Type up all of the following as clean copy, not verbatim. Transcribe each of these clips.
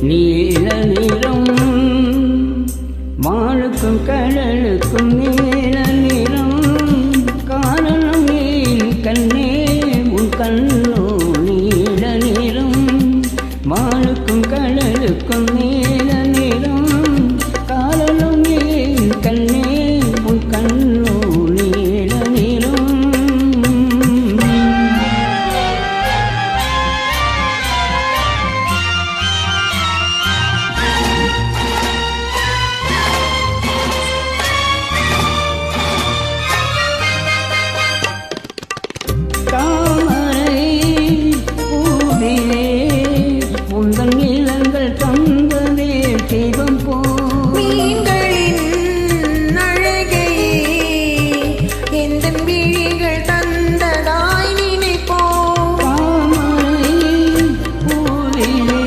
நீல நிறம் வானுக்கும் கடலுக்கும் நீல நிறம் காரணம் ஏன் கண்ணே உன் கண்ணோ நீல நிறம் வானுக்கும் கடலுக்கும் நீல நிறம் காரணம் ஏன் கண்ணே உன் கண்ணோ நீல நிறம் தாமரை பூவிலே உந்தன் இளங்கள் தந்ததே தெய்வம் போ மீன்களின் அழகையே எந்தன் விழிகள் தந்ததாய் நினைப்போ தாமரை பூவிலே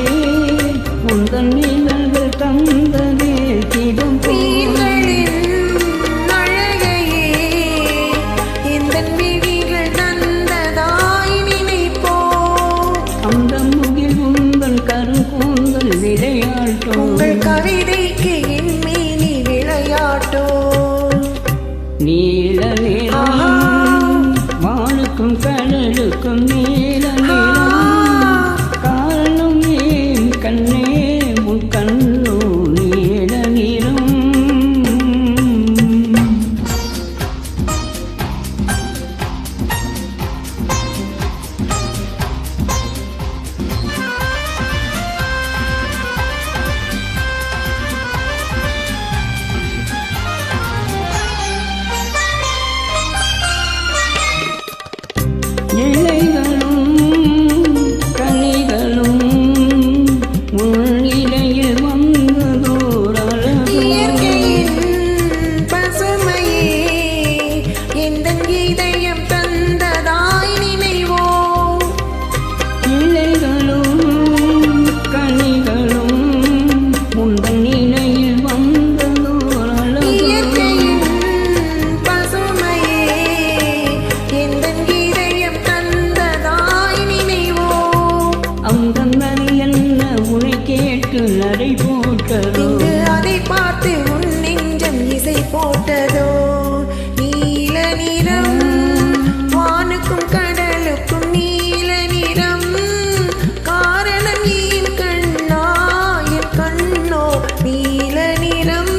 உந்தன் இளங்கள் தந்ததே தெய்வம் போ மீன்களின் அழகையே எந்தன் விழிகள் தந்ததாய் நினைப்போ அந்த முகில் உந்தன் கருங்கூந்தல் விளையாட்டும் உங்கள் கவிதைக்கு என் மேனி விளையாட்டோ நீல நிறம் வானுக்கும் கடலுக்கும் நீல நிறம் காரணம் ஏன் கண்ணே உன் கண்ணோ நீல நிறம் இலைகளும் கனிகளும் முன்னிலையில் வந்ததோர் அழகு இயற்கையின் பசுமையே எந்தன் இதயம் தந்ததாய் நினைவோ இலைகளும் கனிகளும் முந்தன் நிலையில் வந்ததோர் அழகு இயற்கையின் பசுமையே எந்தன் இதயம் தந்ததாய் நினைவோ அந்த நதி என்ன உனை கேட்டு நடை போட்டதோ இங்கு அதை பார்த்து உன் நெஞ்சம் இசை போட்டதோ நீல நிறம் வானுக்கும் கடலுக்கும் நீல நிறம் காரணம் ஏன் கண்ணா என் கண்ணோ நீல நிறம்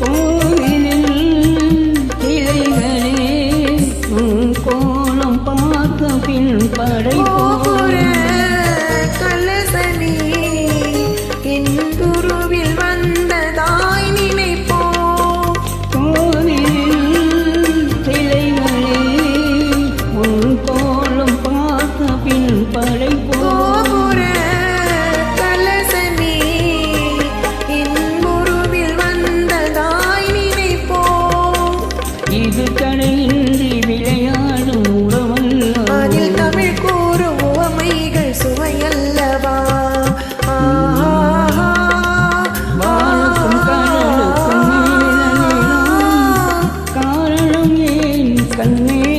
கோவிலில் கிளைகளே உன் கோலம் பார்த்த பின் கோபுர படைப்போ கலசமே என் குருவில் வந்ததாய் நினைப்போ கோவிலில் கிளைகளே உன் கோலம் பார்த்த பின் படைப்போ கோபுர கலசமே என் குருவில் வந்ததாய் நினைப்போ இது கடையின்றி விளையாடும் உறவல்ல அதில் தமிழ் கூறும் உவமைகள் சுவையல்லவா வானுக்கும் கடலுக்கும் நீல நிறம் காரணம் ஏன் கண்ணே